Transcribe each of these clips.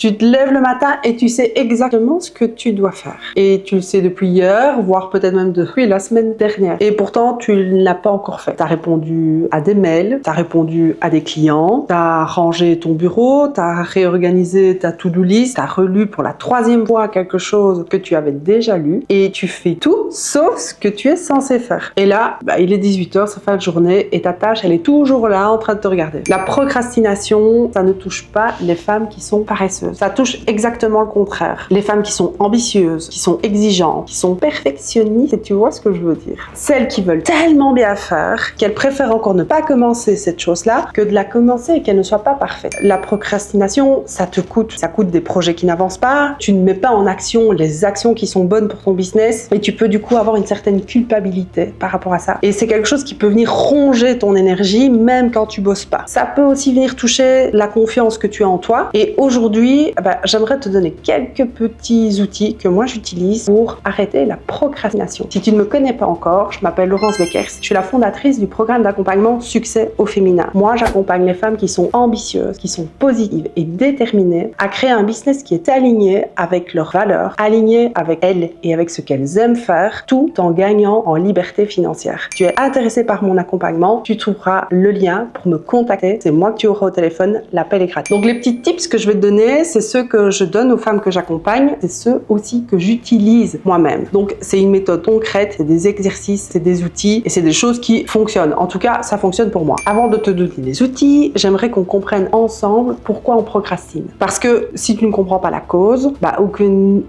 Tu te lèves le matin et tu sais exactement ce que tu dois faire. Et tu le sais depuis hier, voire peut-être même depuis la semaine dernière. Et pourtant, tu ne l'as pas encore fait. Tu as répondu à des mails, tu as répondu à des clients, tu as rangé ton bureau, tu as réorganisé ta to-do list, tu as relu pour la 3e fois quelque chose que tu avais déjà lu et tu fais tout sauf ce que tu es censé faire. Et là, il est 18h, c'est fin de journée et ta tâche, elle est toujours là en train de te regarder. La procrastination, ça ne touche pas les femmes qui sont paresseuses. Ça touche exactement le contraire. Les femmes qui sont ambitieuses, qui sont exigeantes, qui sont perfectionnistes, et tu vois ce que je veux dire. Celles qui veulent tellement bien faire qu'elles préfèrent encore ne pas commencer cette chose-là que de la commencer et qu'elle ne soit pas parfaite. La procrastination, ça coûte des projets qui n'avancent pas, tu ne mets pas en action les actions qui sont bonnes pour ton business et tu peux du coup avoir une certaine culpabilité par rapport à ça. Et c'est quelque chose qui peut venir ronger ton énergie même quand tu bosses pas. Ça peut aussi venir toucher la confiance que tu as en toi. Et aujourd'hui, j'aimerais te donner quelques petits outils que moi j'utilise pour arrêter la procrastination. Si tu ne me connais pas encore, je m'appelle Laurence Beckers. Je suis la fondatrice du programme d'accompagnement Succès au féminin. Moi, j'accompagne les femmes qui sont ambitieuses, qui sont positives et déterminées à créer un business qui est aligné avec leurs valeurs, aligné avec elles et avec ce qu'elles aiment faire, tout en gagnant en liberté financière. Tu es intéressé par mon accompagnement, tu trouveras le lien pour me contacter. C'est moi que tu auras au téléphone, l'appel est gratuit. Donc les petits tips que je vais te donner, c'est ceux que je donne aux femmes que j'accompagne, c'est ceux aussi que j'utilise moi-même. Donc c'est une méthode concrète, c'est des exercices, c'est des outils et c'est des choses qui fonctionnent. En tout cas, ça fonctionne pour moi. Avant de te donner les outils, j'aimerais qu'on comprenne ensemble pourquoi on procrastine. Parce que si tu ne comprends pas la cause,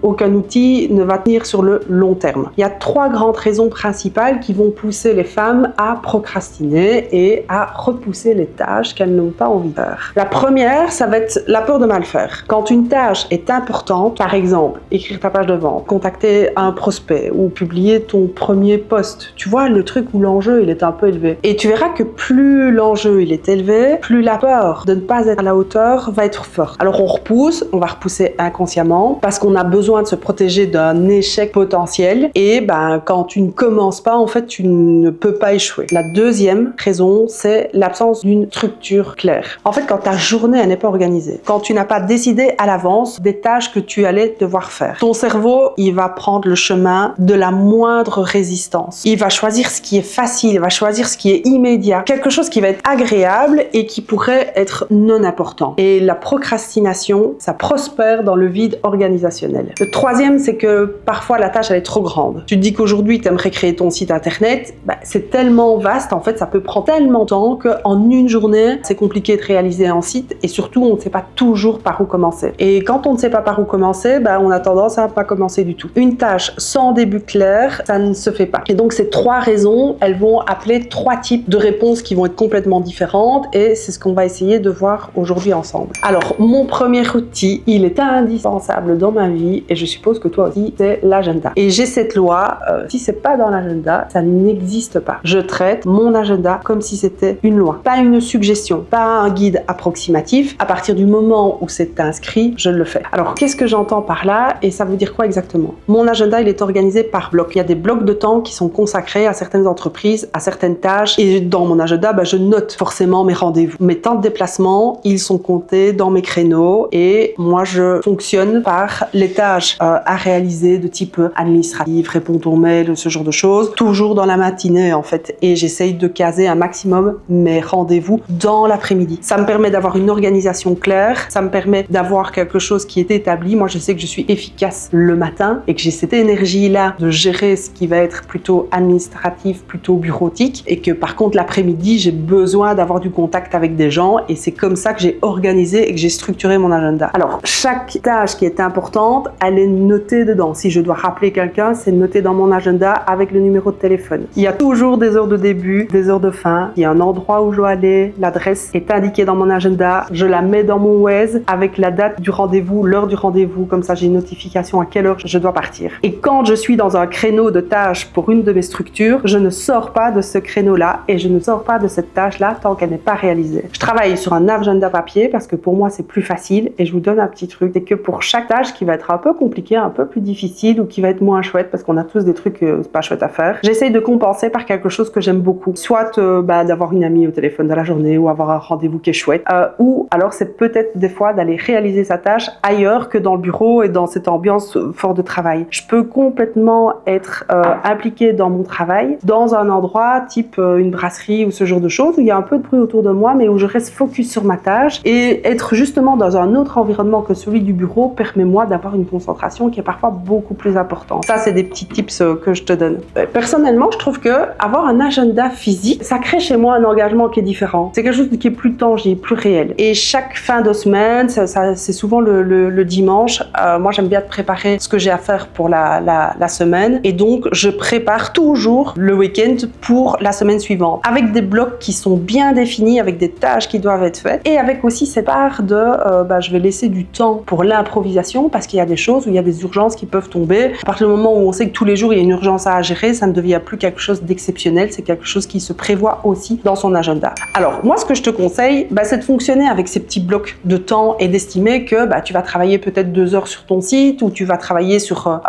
aucun outil ne va tenir sur le long terme. Il y a 3 grandes raisons principales qui vont pousser les femmes à procrastiner et à repousser les tâches qu'elles n'ont pas envie de faire. La première, ça va être la peur de mal faire. Quand une tâche est importante, par exemple, écrire ta page de vente, contacter un prospect ou publier ton premier post, tu vois, le truc où l'enjeu il est un peu élevé. Et tu verras que plus l'enjeu il est élevé, plus la peur de ne pas être à la hauteur va être forte. Alors on va repousser inconsciemment parce qu'on a besoin de se protéger d'un échec potentiel et quand tu ne commences pas, en fait, tu ne peux pas échouer. La deuxième raison, c'est l'absence d'une structure claire. En fait, quand ta journée elle n'est pas organisée, quand tu n'as pas décidé à l'avance des tâches que tu allais devoir faire, ton cerveau, il va prendre le chemin de la moindre résistance. Il va choisir ce qui est facile, il va choisir ce qui est immédiat, quelque chose qui va être agréable et qui pourrait être non important. Et la procrastination, ça prospère dans le vide organisationnel. Le troisième, c'est que parfois la tâche elle est trop grande. Tu te dis qu'aujourd'hui tu aimerais créer ton site internet, c'est tellement vaste, en fait ça peut prendre tellement de temps qu'en une journée c'est compliqué de réaliser un site et surtout on ne sait pas toujours par où commencer. Et quand on ne sait pas par où commencer, on a tendance à pas commencer du tout. Une tâche sans début clair, ça ne se fait pas. Et donc ces 3 raisons, elles vont appeler 3 types de réponses qui vont être complètement différentes et c'est ce qu'on va essayer de voir aujourd'hui ensemble. Alors mon premier outil, il est indispensable dans ma vie et je suppose que toi aussi, c'est l'agenda. Et j'ai cette loi, si c'est pas dans l'agenda, ça n'existe pas. Je traite mon agenda comme si c'était une loi, pas une suggestion, pas un guide approximatif. À partir du moment où c'est inscrit, je le fais. Alors qu'est-ce que j'entends par là et ça veut dire quoi exactement? Mon agenda, il est organisé par blocs. Il y a des blocs de temps qui sont consacrés à certaines entreprises, à certaines tâches et dans mon agenda, je note forcément mes rendez-vous. Mes temps de déplacement, ils sont comptés dans mes créneaux et moi je fonctionne par les tâches à réaliser de type administratif, répondre aux mails, ce genre de choses, toujours dans la matinée en fait et j'essaye de caser un maximum mes rendez-vous dans l'après-midi. Ça me permet d'avoir une organisation claire, ça me permet d'avoir quelque chose qui est établi. Moi je sais que je suis efficace le matin et que j'ai cette énergie-là de gérer ce qui va être plutôt administratif, plutôt bureautique et que par contre l'après-midi j'ai besoin d'avoir du contact avec des gens et c'est comme ça que j'ai organisé et que j'ai structuré mon agenda. Alors chaque tâche qui est importante, elle est notée dedans. Si je dois rappeler quelqu'un, c'est noté dans mon agenda avec le numéro de téléphone. Il y a toujours des heures de début, des heures de fin. Il y a un endroit où je dois aller, l'adresse est indiquée dans mon agenda. Je la mets dans mon Waze avec la date du rendez-vous, l'heure du rendez-vous. Comme ça, j'ai une notification à quelle heure je dois partir. Et quand je suis dans un créneau de tâches pour une de mes structures, je ne sors pas de ce créneau-là et je ne sors pas de cette tâche-là tant qu'elle n'est pas réalisée. Je travaille sur un agenda papier parce que pour moi, c'est plus facile et je vous donne un petit truc. C'est que pour chaque tâche qui va être un peu compliquée, un peu plus difficile ou qui va être moins chouette parce qu'on a tous des trucs pas chouettes à faire, j'essaye de compenser par quelque chose que j'aime beaucoup. Soit d'avoir une amie au téléphone de la journée ou avoir un rendez-vous qui est chouette ou alors c'est peut-être des fois d'aller réaliser réaliser sa tâche ailleurs que dans le bureau et dans cette ambiance forte de travail. Je peux complètement être impliquée dans mon travail, dans un endroit type une brasserie ou ce genre de choses, où il y a un peu de bruit autour de moi, mais où je reste focus sur ma tâche, et être justement dans un autre environnement que celui du bureau permet-moi d'avoir une concentration qui est parfois beaucoup plus importante. Ça, c'est des petits tips que je te donne. Personnellement, je trouve que avoir un agenda physique, ça crée chez moi un engagement qui est différent. C'est quelque chose qui est plus tangible, plus réel. Et chaque fin de semaine, c'est souvent le dimanche. Moi, j'aime bien préparer ce que j'ai à faire pour la semaine. Et donc, je prépare toujours le week-end pour la semaine suivante. Avec des blocs qui sont bien définis, avec des tâches qui doivent être faites. Et avec aussi cette part de, je vais laisser du temps pour l'improvisation, parce qu'il y a des choses où il y a des urgences qui peuvent tomber. À partir du moment où on sait que tous les jours, il y a une urgence à gérer, ça ne devient plus quelque chose d'exceptionnel. C'est quelque chose qui se prévoit aussi dans son agenda. Alors, moi, ce que je te conseille, c'est de fonctionner avec ces petits blocs de temps et d'estimer que tu vas travailler peut-être 2 heures sur ton site, ou tu vas travailler sur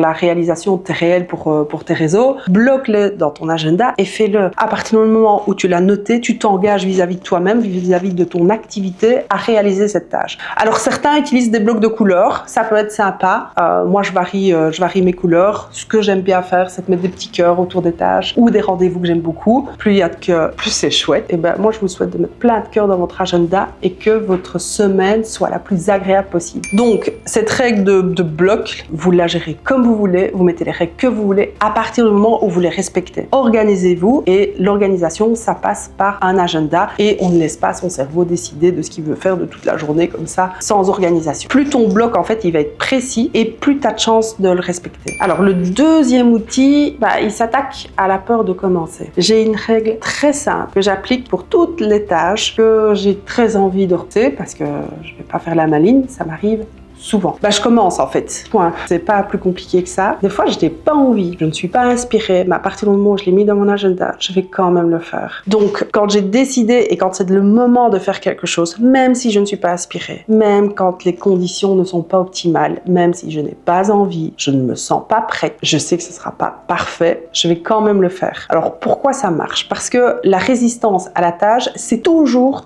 la réalisation de tes réels pour tes réseaux. Bloque-le dans ton agenda et fais-le. À partir du moment où tu l'as noté, tu t'engages vis-à-vis de toi-même, vis-à-vis de ton activité à réaliser cette tâche. Alors, certains utilisent des blocs de couleurs. Ça peut être sympa. Moi, je varie mes couleurs. Ce que j'aime bien faire, c'est de mettre des petits cœurs autour des tâches ou des rendez-vous que j'aime beaucoup. Plus il y a de cœurs, plus c'est chouette. Et moi, je vous souhaite de mettre plein de cœurs dans votre agenda et que votre semaine soit la plus agréable possible. Donc, cette règle de bloc, vous la gérez comme vous voulez, vous mettez les règles que vous voulez à partir du moment où vous les respectez. Organisez-vous, et l'organisation, ça passe par un agenda, et on ne laisse pas son cerveau décider de ce qu'il veut faire de toute la journée comme ça, sans organisation. Plus ton bloc, en fait, il va être précis, et plus tu as de chance de le respecter. Alors, le deuxième outil, il s'attaque à la peur de commencer. J'ai une règle très simple que j'applique pour toutes les tâches que j'ai très envie de faire, parce que je ne vais pas faire la maline, ça m'arrive souvent. Je commence en fait. Point. C'est pas plus compliqué que ça. Des fois, je n'ai pas envie, je ne suis pas inspirée, mais à partir du moment où je l'ai mis dans mon agenda, je vais quand même le faire. Donc, quand j'ai décidé et quand c'est le moment de faire quelque chose, même si je ne suis pas inspirée, même quand les conditions ne sont pas optimales, même si je n'ai pas envie, je ne me sens pas prête, je sais que ce ne sera pas parfait, je vais quand même le faire. Alors, pourquoi ça marche? Parce que la résistance à la tâche, c'est toujours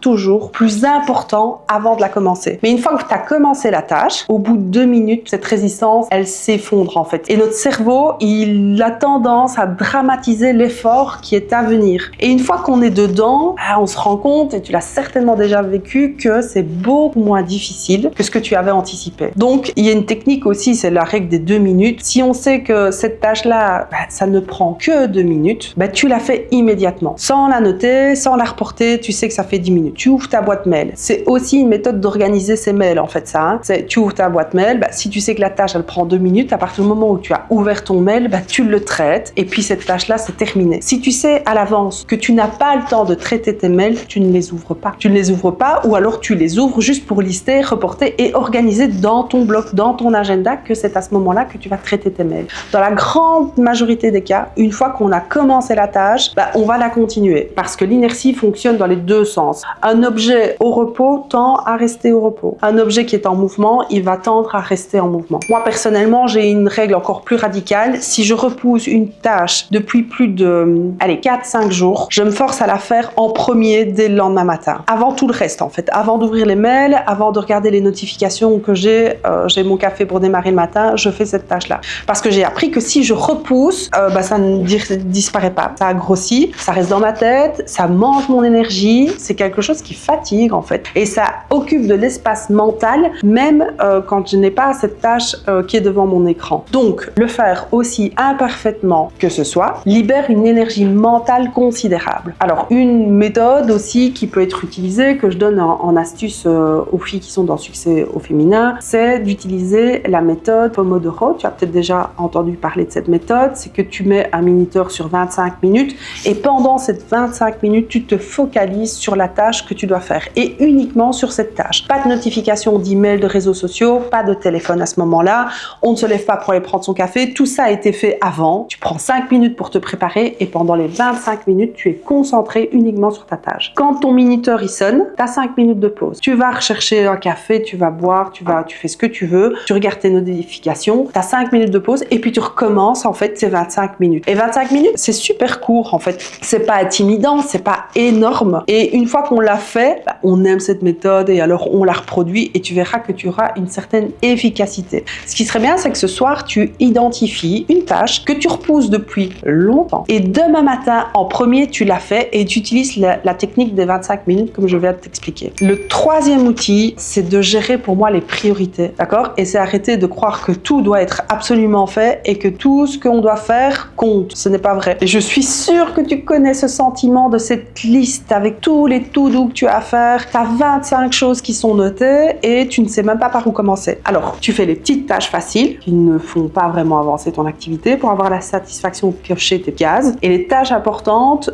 plus important avant de la commencer. Mais une fois que tu as commencé la tâche, au bout de 2 minutes, cette résistance, elle s'effondre en fait. Et notre cerveau, il a tendance à dramatiser l'effort qui est à venir. Et une fois qu'on est dedans, on se rend compte, et tu l'as certainement déjà vécu, que c'est beaucoup moins difficile que ce que tu avais anticipé. Donc, il y a une technique aussi, c'est la règle des 2 minutes. Si on sait que cette tâche-là, ça ne prend que 2 minutes, tu la fais immédiatement. Sans la noter, sans la reporter, tu sais que ça fait 10 minutes. Tu ouvres ta boîte mail. C'est aussi une méthode d'organiser ses mails en fait, ça. C'est, tu ouvres ta boîte mail, si tu sais que la tâche elle prend 2 minutes, à partir du moment où tu as ouvert ton mail, tu le traites, et puis cette tâche là c'est terminé. Si tu sais à l'avance que tu n'as pas le temps de traiter tes mails, tu ne les ouvres pas. Tu ne les ouvres pas, ou alors tu les ouvres juste pour lister, reporter et organiser dans ton bloc, dans ton agenda, que c'est à ce moment là que tu vas traiter tes mails. Dans la grande majorité des cas, une fois qu'on a commencé la tâche, on va la continuer, parce que l'inertie fonctionne dans les deux sens. Un objet au repos tend à rester au repos. Un objet qui est en mouvement, il va tendre à rester en mouvement. Moi, personnellement, j'ai une règle encore plus radicale. Si je repousse une tâche depuis plus de 4-5 jours, je me force à la faire en premier dès le lendemain matin. Avant tout le reste, en fait. Avant d'ouvrir les mails, avant de regarder les notifications que j'ai mon café pour démarrer le matin, je fais cette tâche-là. Parce que j'ai appris que si je repousse, ça ne disparaît pas. Ça grossit, ça reste dans ma tête, ça mange mon énergie. C'est quelque chose qui fatigue, en fait. Et ça occupe de l'espace mental, même quand je n'ai pas cette tâche qui est devant mon écran. Donc, le faire aussi imparfaitement que ce soit libère une énergie mentale considérable. Alors, une méthode aussi qui peut être utilisée, que je donne en astuce aux filles qui sont dans Succès au féminin, c'est d'utiliser la méthode Pomodoro. Tu as peut-être déjà entendu parler de cette méthode. C'est que tu mets un minuteur sur 25 minutes et pendant ces 25 minutes, tu te focalises sur la tâche que tu dois faire et uniquement sur cette tâche. Pas de notification d'email, de réseaux sociaux, sociaux, pas de téléphone à ce moment-là, on ne se lève pas pour aller prendre son café, tout ça a été fait avant. Tu prends 5 minutes pour te préparer et pendant les 25 minutes, tu es concentré uniquement sur ta tâche. Quand ton minuteur il sonne, tu as 5 minutes de pause. Tu vas rechercher un café, tu vas boire, tu fais ce que tu veux, tu regardes tes notifications, tu as 5 minutes de pause et puis tu recommences en fait ces 25 minutes. Et 25 minutes, c'est super court en fait. C'est pas intimidant, c'est pas énorme. Et une fois qu'on l'a fait, on aime cette méthode et alors on la reproduit et tu verras que tu auras une certaine efficacité. Ce qui serait bien, c'est que ce soir, tu identifies une tâche que tu repousses depuis longtemps et demain matin, en premier, tu l'as fait et tu utilises la technique des 25 minutes comme je viens de t'expliquer. Le troisième outil, c'est de gérer pour moi les priorités, d'accord? Et c'est arrêter de croire que tout doit être absolument fait et que tout ce qu'on doit faire compte. Ce n'est pas vrai. Et je suis sûre que tu connais ce sentiment de cette liste avec tous les to-do que tu as à faire. Tu as 25 choses qui sont notées et tu ne sais même pas par où commencer. Alors, tu fais les petites tâches faciles qui ne font pas vraiment avancer ton activité pour avoir la satisfaction de piocher tes cases. Et les tâches importantes,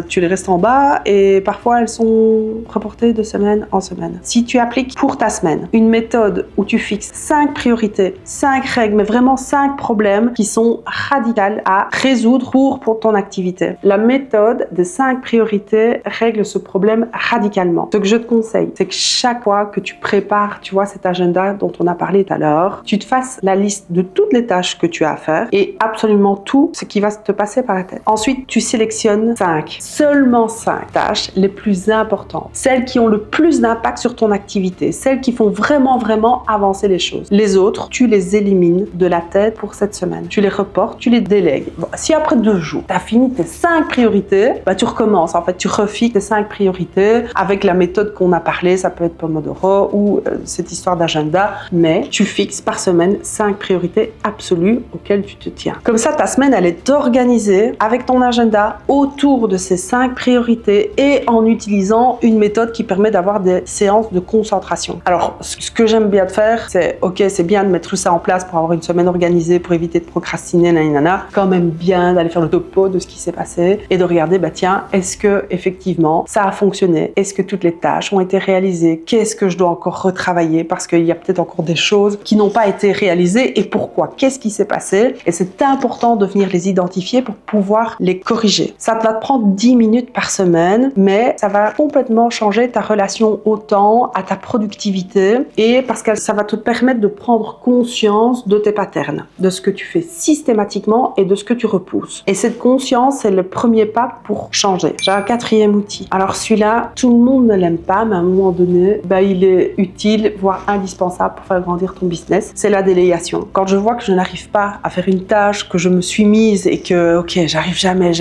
tu les restes en bas et parfois elles sont reportées de semaine en semaine. Si tu appliques pour ta semaine une méthode où tu fixes 5 priorités, 5 règles, mais vraiment 5 problèmes qui sont radicales à résoudre pour ton activité. La méthode des 5 priorités règle ce problème radicalement. Ce que je te conseille, c'est que chaque fois que tu prépares, tu vois, cet agenda dont on a parlé tout à l'heure, tu te fasses la liste de toutes les tâches que tu as à faire et absolument tout ce qui va te passer par la tête. Ensuite, tu sélectionnes 5, seulement 5 tâches les plus importantes, celles qui ont le plus d'impact sur ton activité, celles qui font vraiment avancer les choses. Les autres, tu les élimines de la tête pour cette semaine. Tu les reportes, tu les délègues. Bon, si après 2 jours, tu as fini tes 5 priorités, tu recommences. En fait, tu refixes tes 5 priorités avec la méthode qu'on a parlé, ça peut être Pomodoro ou cette histoire d'agenda, mais tu fixes par semaine 5 priorités absolues auxquelles tu te tiens. Comme ça, ta semaine, elle est organisée avec ton agenda autour de ces 5 priorités et en utilisant une méthode qui permet d'avoir des séances de concentration. Alors, ce que j'aime bien de faire, c'est ok, c'est bien de mettre tout ça en place pour avoir une semaine organisée, pour éviter de procrastiner, nanana. Quand même bien d'aller faire le topo de ce qui s'est passé et de regarder, tiens, est-ce que effectivement ça a fonctionné? Est-ce que toutes les tâches ont été réalisées? Qu'est-ce que je dois encore retravailler? Parce qu'il y a peut-être encore des choses qui n'ont pas été réalisées et pourquoi? Qu'est-ce qui s'est passé? Et c'est important de venir les identifier pour pouvoir les corriger. Ça va te prendre 10 minutes par semaine, mais ça va complètement changer ta relation au temps, à ta productivité et parce que ça va te permettre de prendre conscience de tes patterns, de ce que tu fais systématiquement et de ce que tu repousses. Et cette conscience, c'est le premier pas pour changer. J'ai un 4e outil. Alors celui-là, tout le monde ne l'aime pas, mais à un moment donné, il est utile, voire indispensable pour faire grandir ton business. C'est la délégation. Quand je vois que je n'arrive pas à faire une tâche que je me suis mise et que, j'arrive jamais,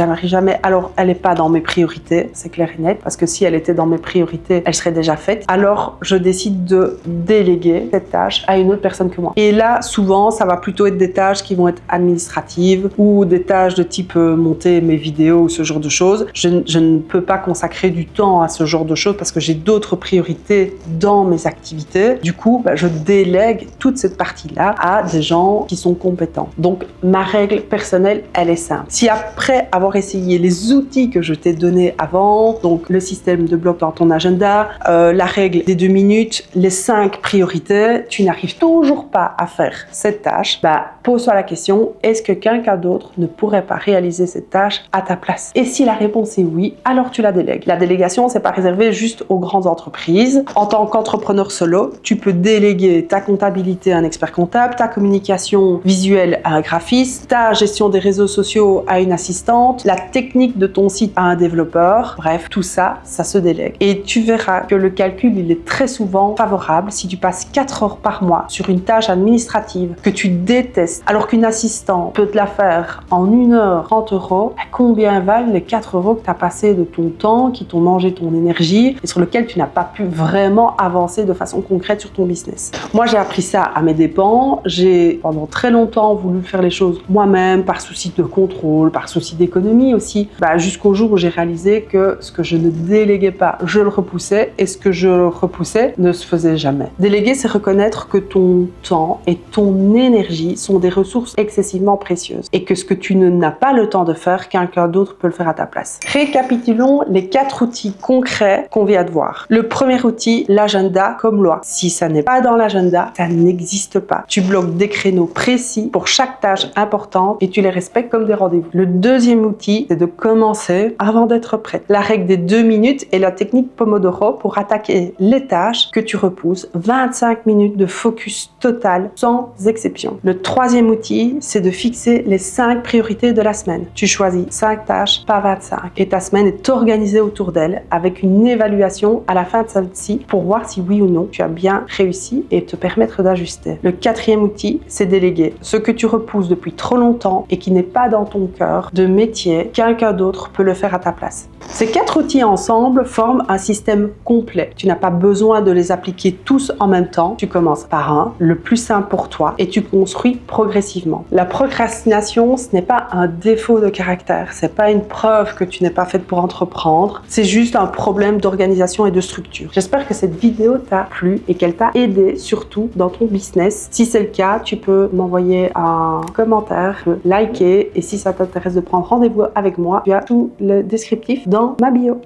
alors elle n'est pas dans mes priorités, c'est clair et net, parce que si elle était dans mes priorités, elle serait déjà faite. Alors je décide de déléguer cette tâche à une autre personne que moi. Et là, souvent, ça va plutôt être des tâches qui vont être administratives ou des tâches de type monter mes vidéos ou ce genre de choses. Je ne peux pas consacrer du temps à ce genre de choses parce que j'ai d'autres priorités dans mes activités. Du coup, je délègue toute cette partie-là à des gens qui sont compétents. Donc, ma règle personnelle, elle est simple. Si après avoir essayé les outils que je t'ai donnés avant, donc le système de blocs dans ton agenda, la règle des 2 minutes, les 5 priorités, tu n'arrives toujours pas à faire cette tâche, pose-toi la question, est-ce que quelqu'un d'autre ne pourrait pas réaliser cette tâche à ta place? Et si la réponse est oui, alors tu la délègues. La délégation, c'est pas réservé juste aux grandes entreprises. En tant qu'entrepreneur solo, tu peux déléguer ta comptabilité à un expert comptable, ta communication visuelle à un graphiste, ta gestion des réseaux sociaux à une assistante, la technique de ton site à un développeur. Bref, tout ça, ça se délègue. Et tu verras que le calcul, il est très souvent favorable si tu passes 4 heures par mois sur une tâche administrative que tu détestes, alors qu'une assistante peut te la faire en 1 heure, 30 €. Combien valent les 4 € que tu as passé de ton temps, qui t'ont mangé ton énergie et sur lequel tu n'as pas pu vraiment avancer de façon concrète sur ton business? Moi, j'ai appris ça à mes dépens. J'ai pendant très longtemps voulu faire les choses moi-même par souci de contrôle, par souci d'économie aussi, jusqu'au jour où j'ai réalisé que ce que je ne déléguais pas, je le repoussais et ce que je repoussais ne se faisait jamais. Déléguer, c'est reconnaître que ton temps et ton énergie sont des ressources excessivement précieuses et que ce que tu n'as pas le temps de faire, quelqu'un d'autre peut le faire à ta place. Récapitulons les 4 outils concrets qu'on vient de voir. Le premier outil, l'agenda comme loi. Si ça n'est pas pas dans l'agenda, ça n'existe pas. Tu bloques des créneaux précis pour chaque tâche importante et tu les respectes comme des rendez-vous. Le deuxième outil, c'est de commencer avant d'être prête. La règle des 2 minutes est la technique Pomodoro pour attaquer les tâches que tu repousses. 25 minutes de focus total, sans exception. Le troisième outil, c'est de fixer les 5 priorités de la semaine. Tu choisis 5 tâches, pas 25. Et ta semaine est organisée autour d'elles avec une évaluation à la fin de celle-ci pour voir si oui ou non tu as bien réussi et te permettre d'ajuster. Le quatrième outil, c'est déléguer. Ce que tu repousses depuis trop longtemps et qui n'est pas dans ton cœur de métier, quelqu'un d'autre peut le faire à ta place. Ces 4 outils ensemble forment un système complet. Tu n'as pas besoin de les appliquer tous en même temps. Tu commences par un, le plus simple pour toi, et tu construis progressivement. La procrastination, ce n'est pas un défaut de caractère. C'est pas une preuve que tu n'es pas faite pour entreprendre. C'est juste un problème d'organisation et de structure. J'espère que cette vidéo t'a plu et qu'elle t'a aidé surtout dans ton business. Si c'est le cas, tu peux m'envoyer un commentaire, liker, et si ça t'intéresse de prendre rendez-vous avec moi, tu as tout le descriptif dans ma bio.